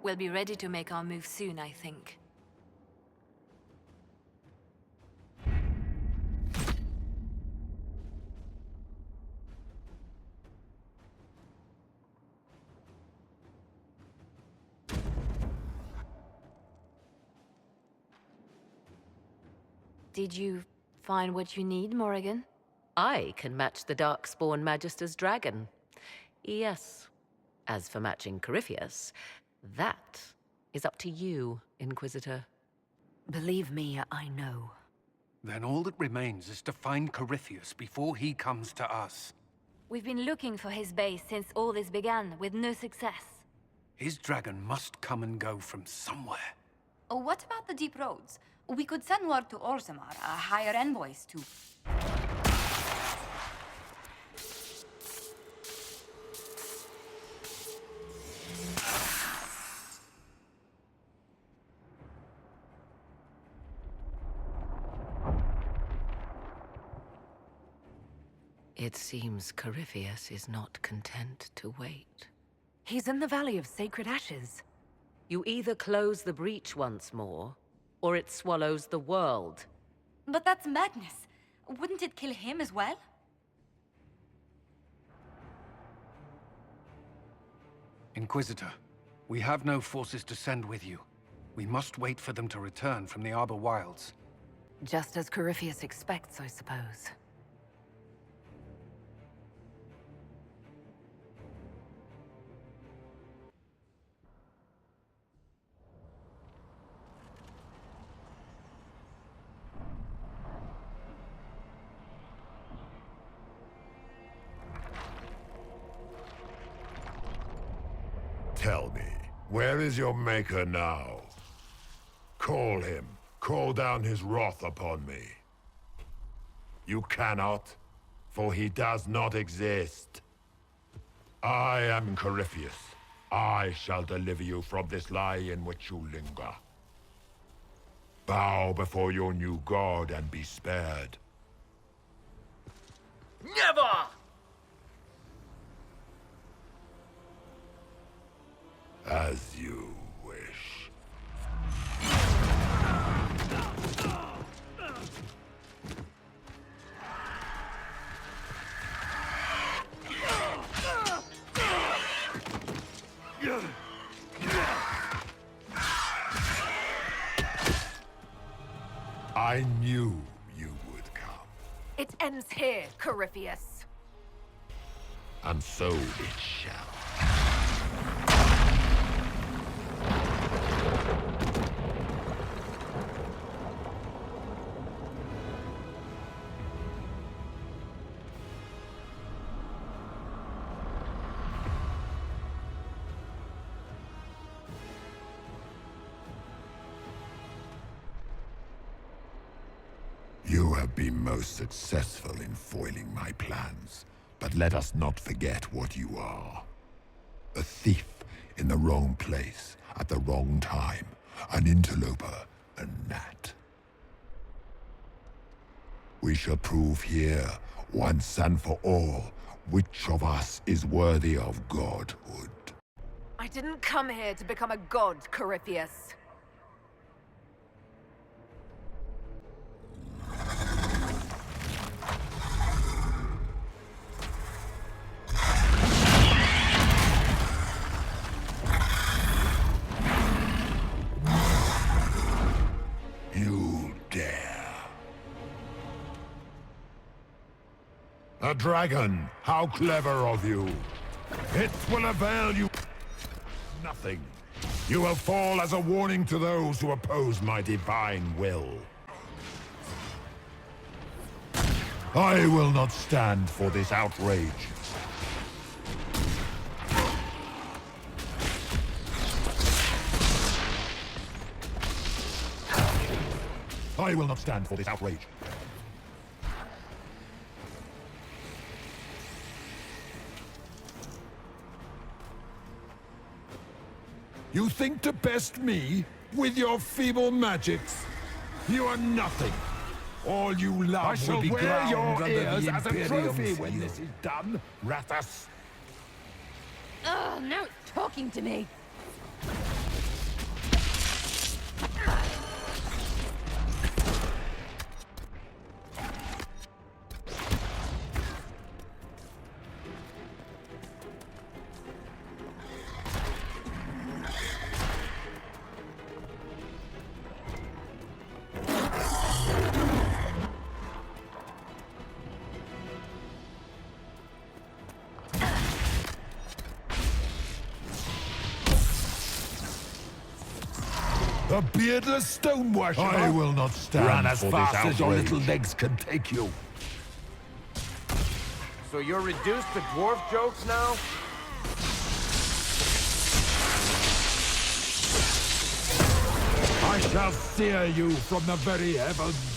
We'll be ready to make our move soon, I think. Did you find what you need, Morrigan? I can match the Darkspawn Magister's dragon. Yes. As for matching Corypheus, that is up to you, Inquisitor. Believe me, I know. Then all that remains is to find Corypheus before he comes to us. We've been looking for his base since all this began, with no success. His dragon must come and go from somewhere. Oh, what about the deep roads? We could send word to Orzammar, hire envoys to... It seems Corypheus is not content to wait. He's in the Valley of Sacred Ashes. You either close the breach once more, or it swallows the world. But that's madness. Wouldn't it kill him as well? Inquisitor, we have no forces to send with you. We must wait for them to return from the Arbor Wilds. Just as Corypheus expects, I suppose. Tell me, where is your maker now? Call him. Call down his wrath upon me. You cannot, for he does not exist. I am Corypheus. I shall deliver you from this lie in which you linger. Bow before your new god and be spared. Never! As you wish. I knew you would come. It ends here, Corypheus. And so it shall. You have been most successful in foiling my plans, but let us not forget what you are. A thief in the wrong place, at the wrong time, an interloper, a gnat. We shall prove here, once and for all, which of us is worthy of godhood. I didn't come here to become a god, Corypheus. You dare. A dragon! How clever of you! It will avail you nothing. You will fall as a warning to those who oppose my divine will. I will not stand for this outrage. I will not stand for this outrage. You think to best me with your feeble magics? You are nothing. All you love will be ground under the as a trophy when this is done, Rathas. Ugh, now it's talking to me. A beardless stone worshipper? I will not stand Run as for fast this as your outrage. little legs can take you. So you're reduced to dwarf jokes now? I shall sear you from the very heavens.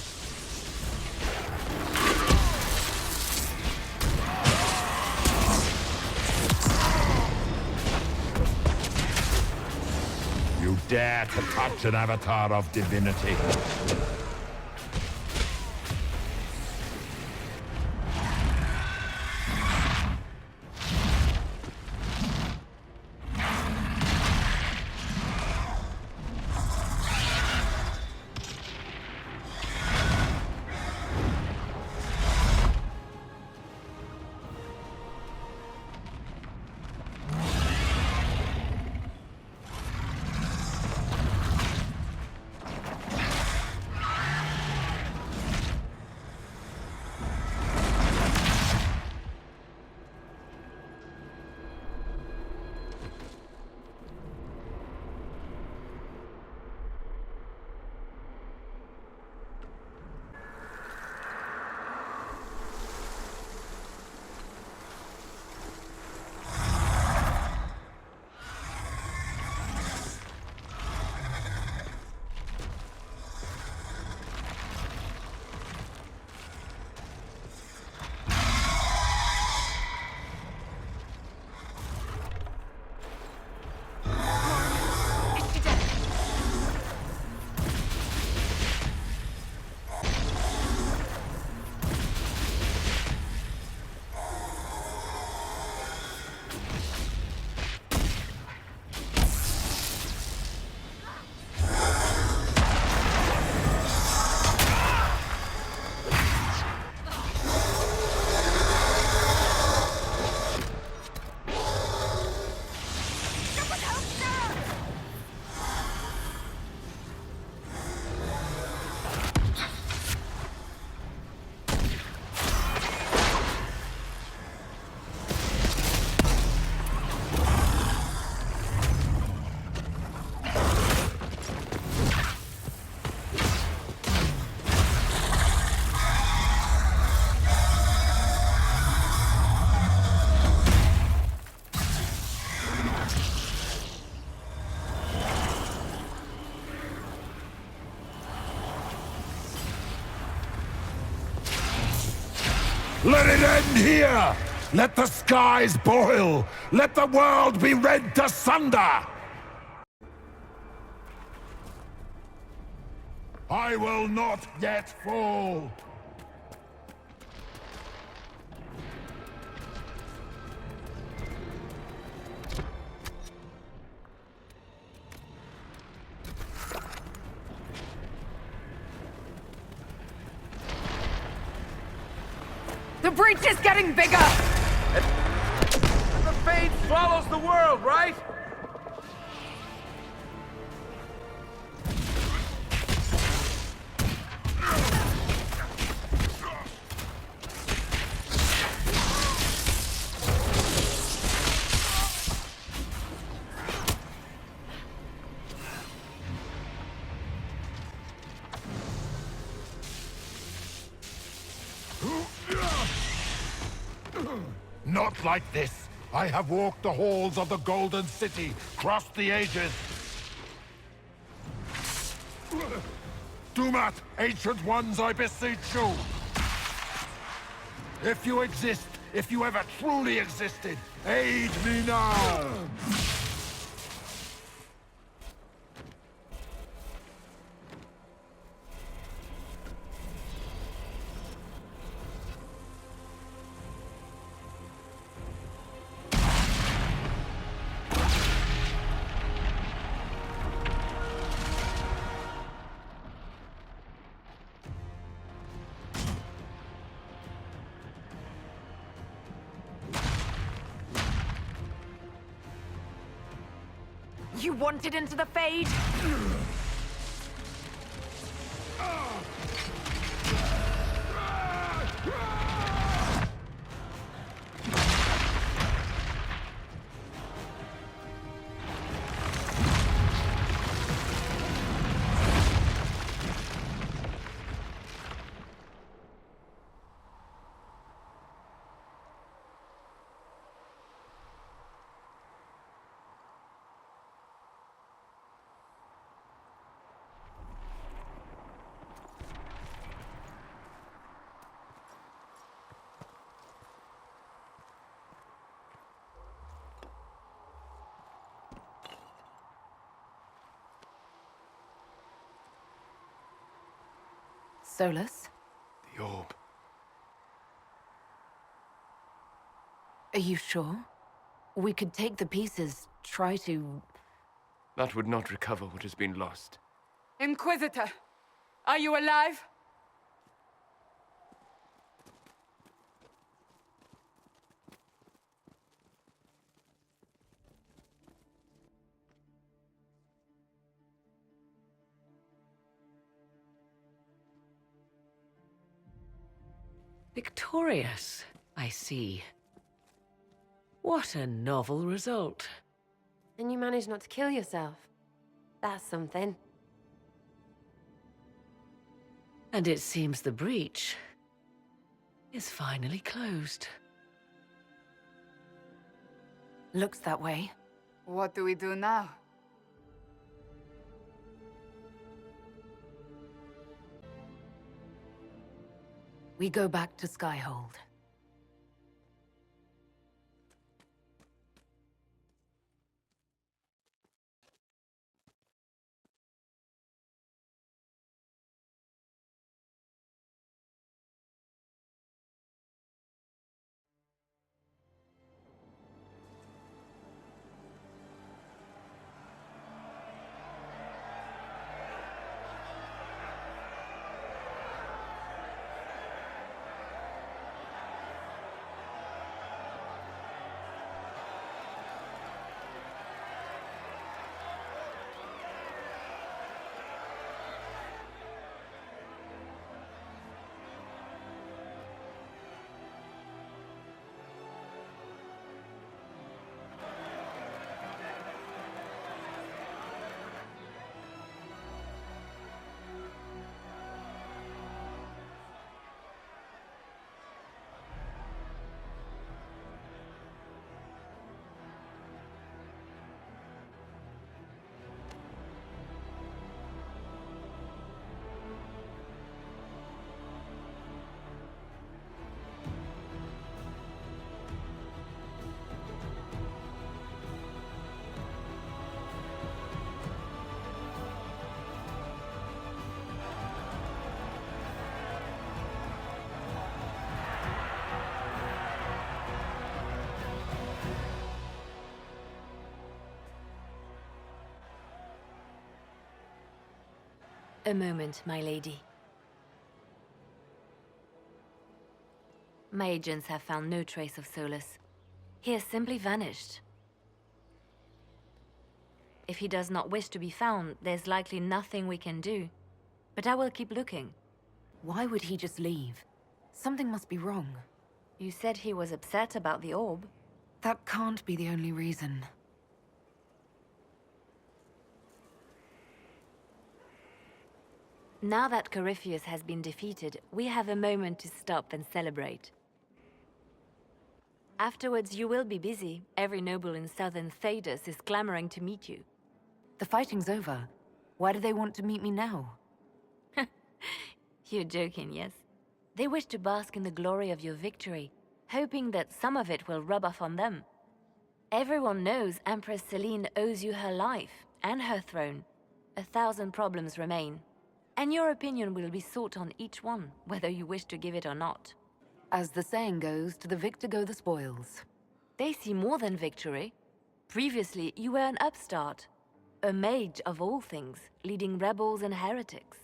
You dare to touch an avatar of divinity. Let it end here! Let the skies boil! Let the world be rent asunder! I will not yet fall! The breach is getting bigger! The fate swallows the world, right? Not like this! I have walked the halls of the Golden City, crossed the ages. Dumat, ancient ones, I beseech you! If you exist, if you ever truly existed, aid me now! You wanted into the Fade? Solus, The orb. are you sure? We could take the pieces, try to... That would not recover what has been lost. Inquisitor! Are you alive? Victorious, I see. What a novel result. And you managed not to kill yourself. That's something. And it seems the breach is finally closed. Looks that way. What do we do now? We go back to Skyhold. A moment, my lady. My agents have found no trace of Solus. He has simply vanished. If he does not wish to be found, there's likely nothing we can do. But I will keep looking. Why would he just leave? Something must be wrong. You said he was upset about the orb. That can't be the only reason. Now that Corypheus has been defeated, we have a moment to stop and celebrate. Afterwards, you will be busy. Every noble in southern Thedas is clamoring to meet you. The fighting's over. Why do they want to meet me now? You're joking, yes? They wish to bask in the glory of your victory, hoping that some of it will rub off on them. Everyone knows Empress Celine owes you her life and her throne. 1,000 problems remain, and your opinion will be sought on each one, whether you wish to give it or not. As the saying goes, to the victor go the spoils. They see more than victory. Previously, you were an upstart, a mage of all things, leading rebels and heretics.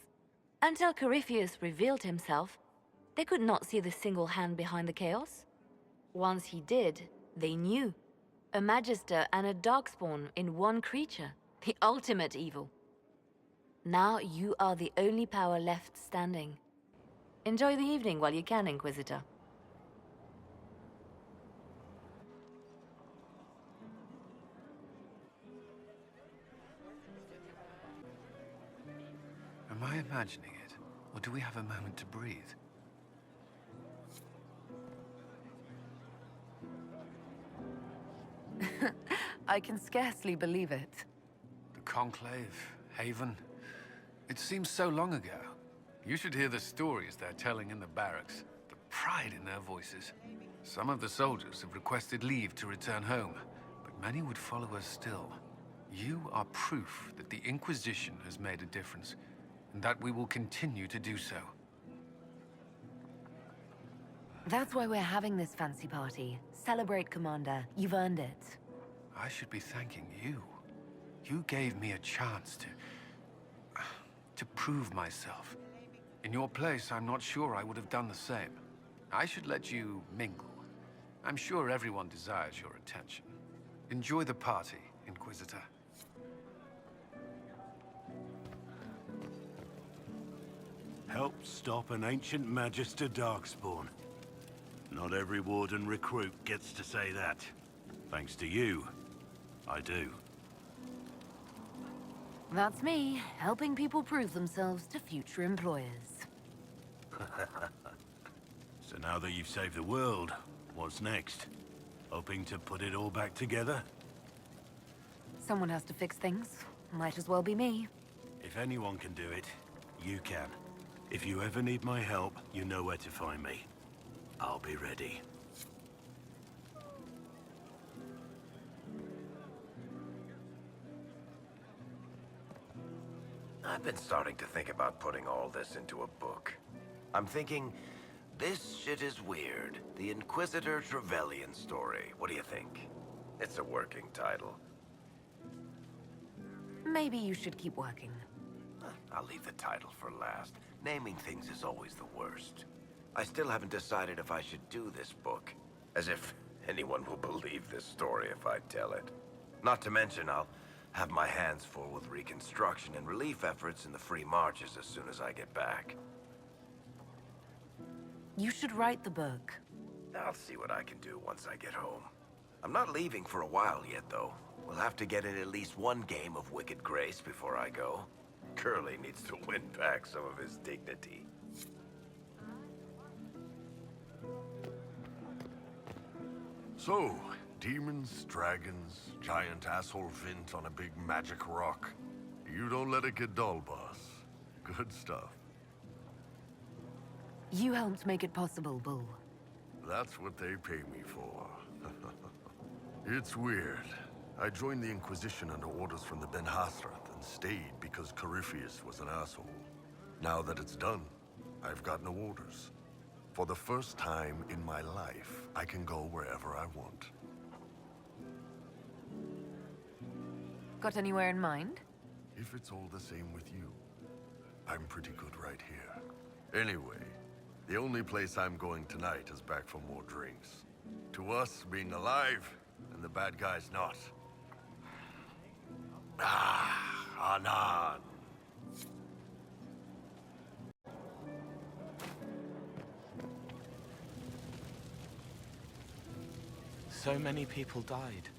Until Corypheus revealed himself, they could not see the single hand behind the chaos. Once he did, they knew. A Magister and a Darkspawn in one creature, the ultimate evil. Now you are the only power left standing. Enjoy the evening while you can, Inquisitor. Am I imagining it? Or do we have a moment to breathe? I can scarcely believe it. The Conclave, Haven. It seems so long ago. You should hear the stories they're telling in the barracks. The pride in their voices. Some of the soldiers have requested leave to return home, but many would follow us still. You are proof that the Inquisition has made a difference, and that we will continue to do so. That's why we're having this fancy party. Celebrate, Commander. You've earned it. I should be thanking you. You gave me a chance to prove myself. In your place, I'm not sure I would have done the same. I should let you mingle. I'm sure everyone desires your attention. Enjoy the party, Inquisitor. Help stop an ancient Magister Darkspawn. Not every Warden recruit gets to say that. Thanks to you, I do. That's me, helping people prove themselves to future employers. So now that you've saved the world, what's next? Hoping to put it all back together? Someone has to fix things. Might as well be me. If anyone can do it, you can. If you ever need my help, you know where to find me. I'll be ready. I've been starting to think about putting all this into a book. I'm thinking, this shit is weird. The Inquisitor Trevelyan story. What do you think? It's a working title. Maybe you should keep working. I'll leave the title for last. Naming things is always the worst. I still haven't decided if I should do this book. As if anyone will believe this story if I tell it. Not to mention, I'll have my hands full with reconstruction and relief efforts in the free marches as soon as I get back. You should write the book. I'll see what I can do once I get home. I'm not leaving for a while yet, though. We'll have to get in at least one game of Wicked Grace before I go. Curly needs to win back some of his dignity. So, demons, dragons, giant asshole Vint on a big magic rock. You don't let it get dull, boss. Good stuff. You helped make it possible, Bull. That's what they pay me for. It's weird. I joined the Inquisition under orders from the Ben Hathrath and stayed because Corypheus was an asshole. Now that it's done, I've got no orders. For the first time in my life, I can go wherever I want. Got anywhere in mind? If it's all the same with you, I'm pretty good right here. Anyway, the only place I'm going tonight is back for more drinks. To us, being alive, and the bad guys not. Anan. So many people died.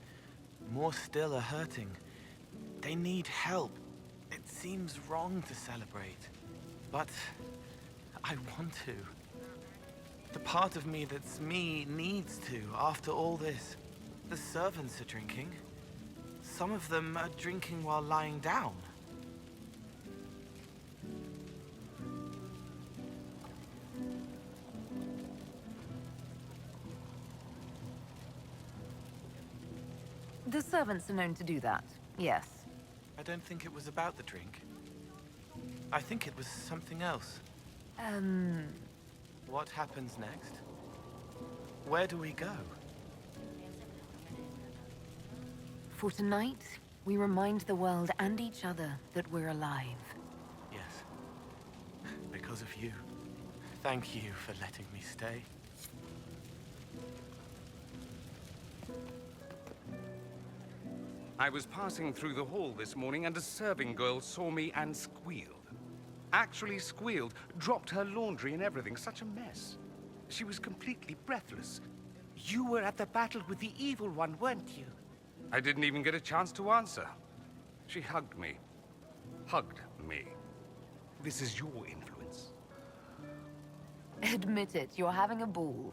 More still are hurting. They need help. It seems wrong to celebrate, but I want to. The part of me that's me needs to, after all this. The servants are drinking. Some of them are drinking while lying down. The servants are known to do that, yes. I don't think it was about the drink. I think it was something else. What happens next? Where do we go? For tonight, we remind the world and each other that we're alive. Yes. Because of you. Thank you for letting me stay. I was passing through the hall this morning and a serving girl saw me and squealed. Actually squealed, dropped her laundry and everything, such a mess. She was completely breathless. You were at the battle with the evil one, weren't you? I didn't even get a chance to answer. She hugged me. Hugged me. This is your influence. Admit it, you're having a ball.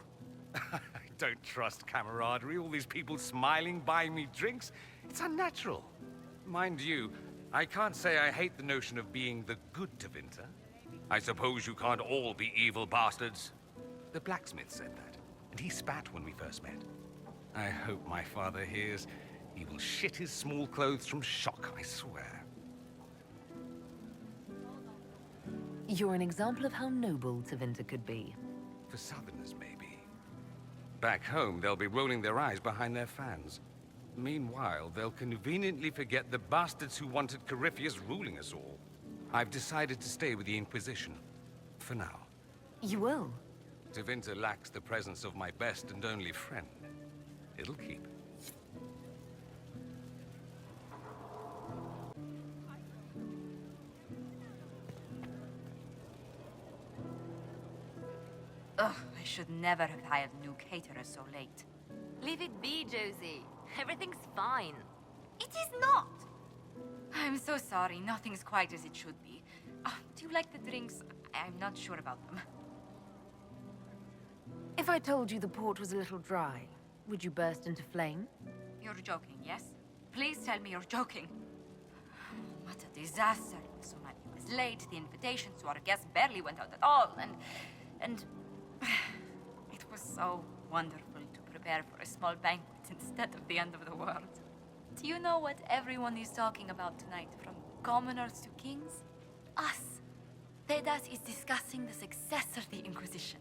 I don't trust camaraderie, all these people smiling, buying me drinks. It's unnatural. Mind you, I can't say I hate the notion of being the good Tevinter. I suppose you can't all be evil bastards. The blacksmith said that, and he spat when we first met. I hope my father hears. He will shit his small clothes from shock, I swear. You're an example of how noble Tevinter could be. For Southerners, maybe. Back home, they'll be rolling their eyes behind their fans. Meanwhile, they'll conveniently forget the bastards who wanted Corypheus ruling us all. I've decided to stay with the Inquisition. For now. You will? Tevinter lacks the presence of my best and only friend. It'll keep. Ugh, I should never have hired new caterers so late. Leave it be, Josie. Everything's fine. It is not! I'm so sorry, nothing's quite as it should be. Do you like the drinks? I'm not sure about them. If I told you the port was a little dry, would you burst into flame? You're joking, yes? Please tell me you're joking. What a disaster. So much was late, the invitations to our guests barely went out at all, and it was so wonderful to prepare for a small banquet instead of the end of the world. Do you know what everyone is talking about tonight, from commoners to kings? Us. Thedas is discussing the success of the Inquisition.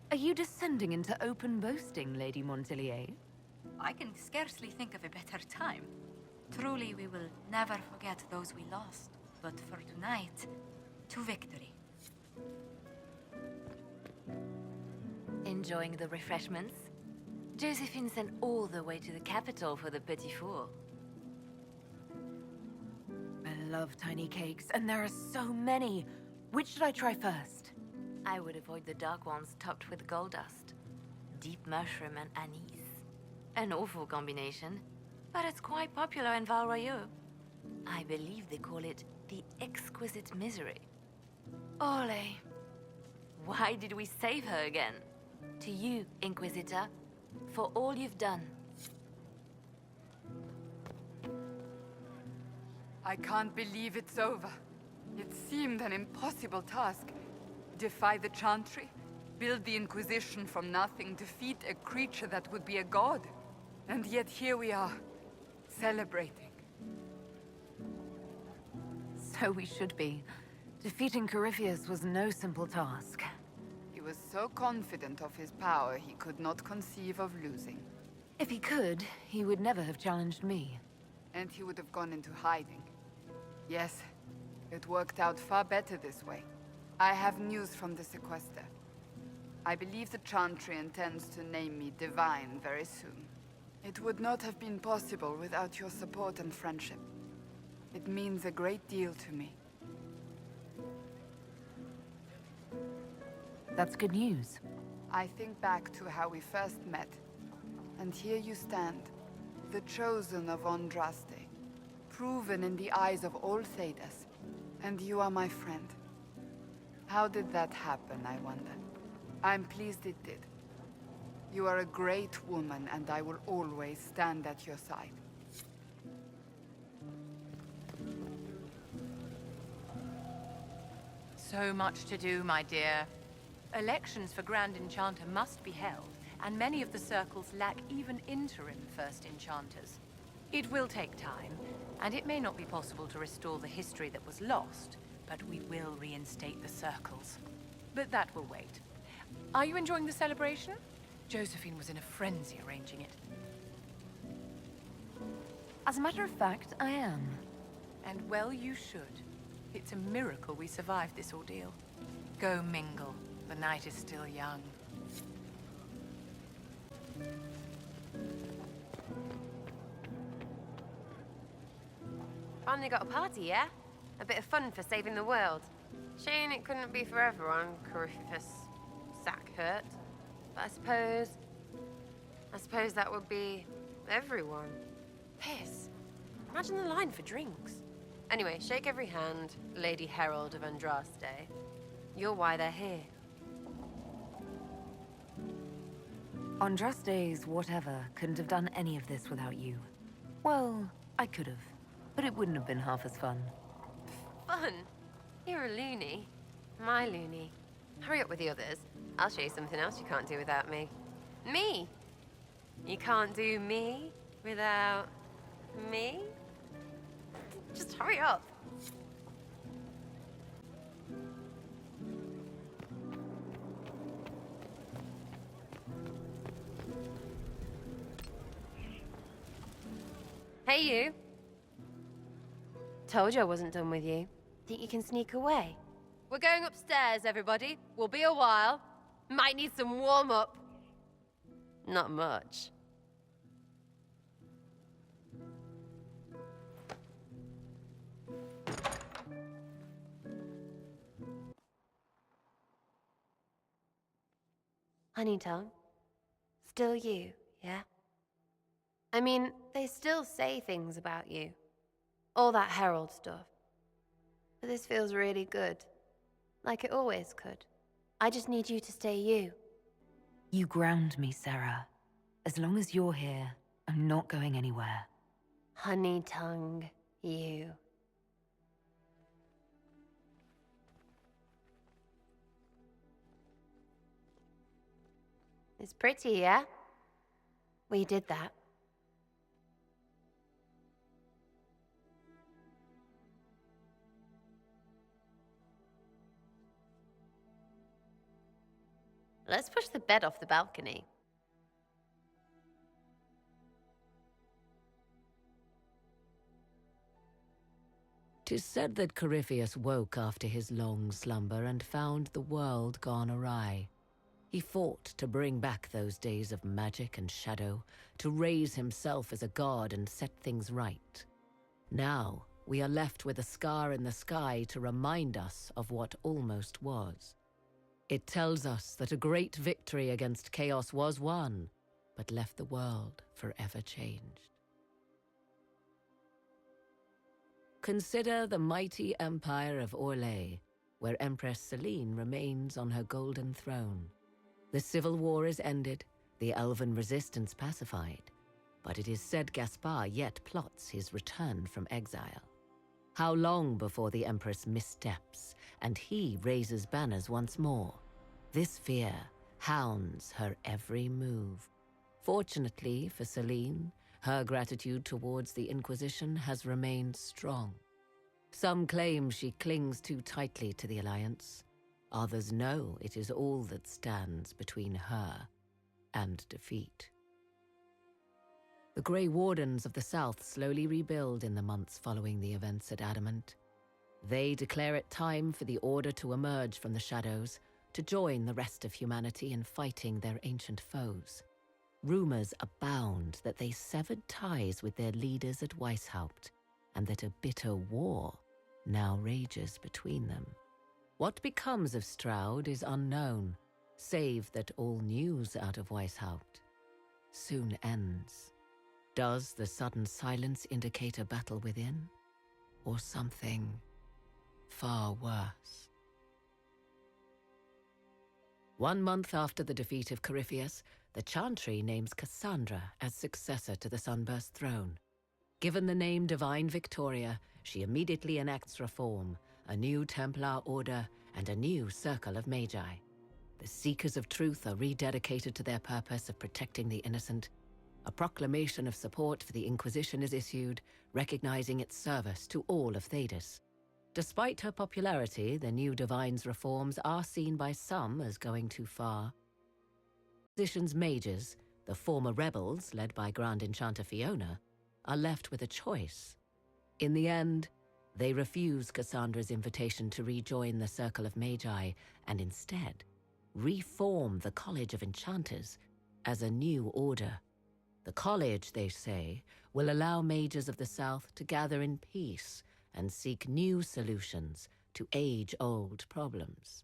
Are you descending into open boasting, Lady Montelier? I can scarcely think of a better time. Truly, we will never forget those we lost. But for tonight, to victory. Enjoying the refreshments? Josephine sent all the way to the capital for the petit four. I love tiny cakes, and there are so many. Which should I try first? I would avoid the dark ones topped with gold dust. Deep mushroom and anise. An awful combination, but it's quite popular in Val Royeaux. I believe they call it the exquisite misery. Ole. Why did we save her again? To you, Inquisitor, for all you've done. I can't believe it's over. It seemed an impossible task. Defy the Chantry, build the Inquisition from nothing, defeat a creature that would be a god. And yet here we are, celebrating. So we should be. Defeating Corypheus was no simple task. He was so confident of his power, he could not conceive of losing. If he could, he would never have challenged me. And he would have gone into hiding. Yes, it worked out far better this way. I have news from the sequester. I believe the Chantry intends to name me Divine very soon. It would not have been possible without your support and friendship. It means a great deal to me. That's good news. I think back to how we first met, and here you stand, the chosen of Andraste, proven in the eyes of all Thedas, and you are my friend. How did that happen, I wonder? I'm pleased it did. You are a great woman, and I will always stand at your side. So much to do, my dear. Elections for Grand Enchanter must be held, and many of the circles lack even interim First Enchanters. It will take time, and it may not be possible to restore the history that was lost, but we will reinstate the circles. But that will wait. Are you enjoying the celebration? Josephine was in a frenzy arranging it. As a matter of fact, I am. And well you should. It's a miracle we survived this ordeal. Go mingle. The night is still young. Finally got a party, yeah? A bit of fun for saving the world. Shame it couldn't be for everyone, Corypheus sack hurt. But I suppose that would be everyone. Piss. Imagine the line for drinks. Anyway, shake every hand, Lady Herald of Andraste. You're why they're here. Andraste's whatever couldn't have done any of this without you. Well, I could have, but it wouldn't have been half as fun. Fun? You're a loony. My loony. Hurry up with the others. I'll show you something else you can't do without me. Me? You can't do me without me? Just hurry up. Hey, you. Told you I wasn't done with you. Think you can sneak away? We're going upstairs, everybody. We'll be a while. Might need some warm-up. Not much. Honey tongue. Still you, yeah? I mean, they still say things about you. All that Herald stuff. But this feels really good. Like it always could. I just need you to stay you. You ground me, Sarah. As long as you're here, I'm not going anywhere. Honey tongue, you. It's pretty, yeah? We did that. Let's push the bed off the balcony. "'Tis said that Corypheus woke after his long slumber and found the world gone awry. He fought to bring back those days of magic and shadow, to raise himself as a god and set things right. Now, we are left with a scar in the sky to remind us of what almost was. It tells us that a great victory against chaos was won, but left the world forever changed. Consider the mighty empire of Orlais, where Empress Celine remains on her golden throne. The civil war is ended, the elven resistance pacified, but it is said Gaspar yet plots his return from exile. How long before the Empress missteps, and he raises banners once more? This fear hounds her every move. Fortunately for Celine, her gratitude towards the Inquisition has remained strong. Some claim she clings too tightly to the Alliance. Others know it is all that stands between her and defeat. The Grey Wardens of the South slowly rebuild in the months following the events at Adamant. They declare it time for the Order to emerge from the shadows, to join the rest of humanity in fighting their ancient foes. Rumors abound that they severed ties with their leaders at Weishaupt, and that a bitter war now rages between them. What becomes of Stroud is unknown, save that all news out of Weishaupt soon ends. Does the sudden silence indicate a battle within, or something far worse? 1 month after the defeat of Corypheus, the Chantry names Cassandra as successor to the Sunburst throne. Given the name Divine Victoria, she immediately enacts reform, a new Templar order, and a new circle of Magi. The Seekers of Truth are rededicated to their purpose of protecting the innocent. A proclamation of support for the Inquisition is issued, recognizing its service to all of Thedas. Despite her popularity, the new Divine's reforms are seen by some as going too far. Inquisition's mages, the former rebels led by Grand Enchanter Fiona, are left with a choice. In the end, they refuse Cassandra's invitation to rejoin the Circle of Magi and instead reform the College of Enchanters as a new order. The college, they say, will allow mages of the South to gather in peace and seek new solutions to age-old problems.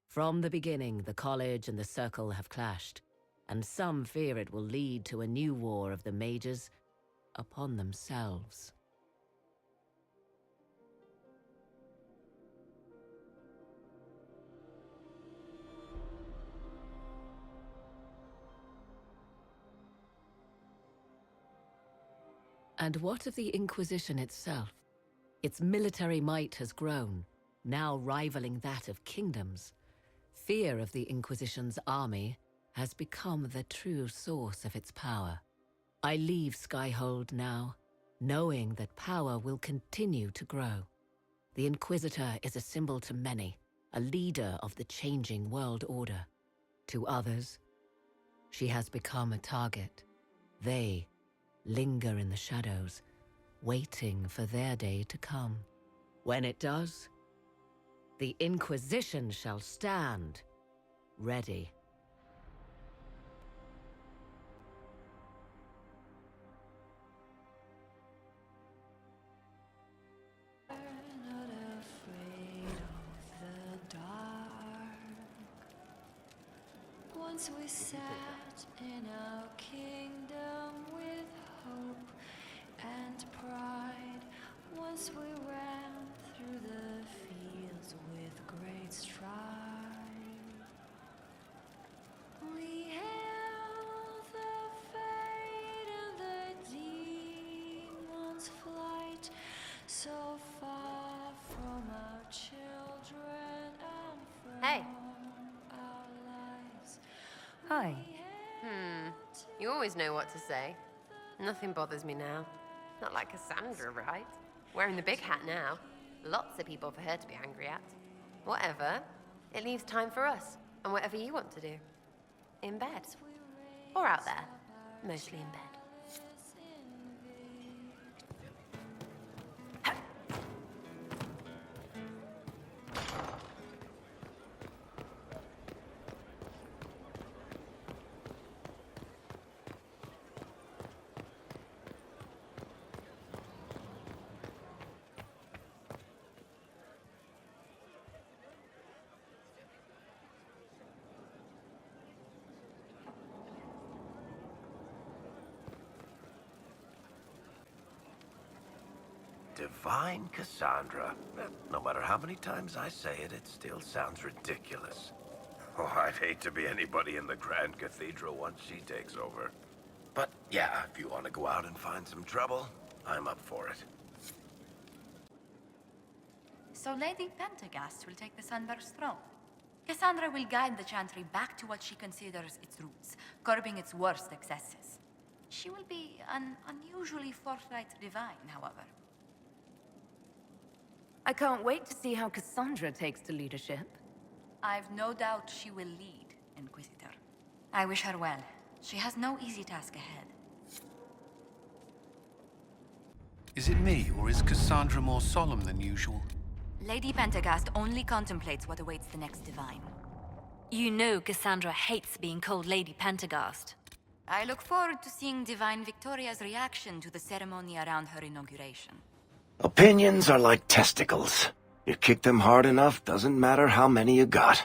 From the beginning, the college and the circle have clashed, and some fear it will lead to a new war of the mages upon themselves. And what of the Inquisition itself? Its military might has grown, now rivaling that of kingdoms. Fear of the Inquisition's army has become the true source of its power. I leave Skyhold now, knowing that power will continue to grow. The Inquisitor is a symbol to many, a leader of the changing world order. To others, she has become a target. They linger in the shadows, waiting for their day to come. When it does, the Inquisition shall stand, ready. Once we sat in our kingdom with hope and pride. Once we ran through the fields with great stride. We hailed the fate and the demon's flight, so far from our children and from Hey. our lives. Hi. You always know what to say. Nothing bothers me now. Not like Cassandra, right? Wearing the big hat now. Lots of people for her to be angry at. Whatever. It leaves time for us, and whatever you want to do. In bed. Or out there. Mostly in bed. Divine Cassandra. No matter how many times I say it, it still sounds ridiculous. Oh, I'd hate to be anybody in the Grand Cathedral once she takes over. But yeah, if you want to go out and find some trouble, I'm up for it. So Lady Pentagast will take the Sunburst throne. Cassandra will guide the Chantry back to what she considers its roots, curbing its worst excesses. She will be an unusually forthright divine, however. I can't wait to see how Cassandra takes to leadership. I've no doubt she will lead, Inquisitor. I wish her well. She has no easy task ahead. Is it me, or is Cassandra more solemn than usual? Lady Pentagast only contemplates what awaits the next divine. You know Cassandra hates being called Lady Pentagast. I look forward to seeing Divine Victoria's reaction to the ceremony around her inauguration. Opinions are like testicles. You kick them hard enough, doesn't matter how many you got.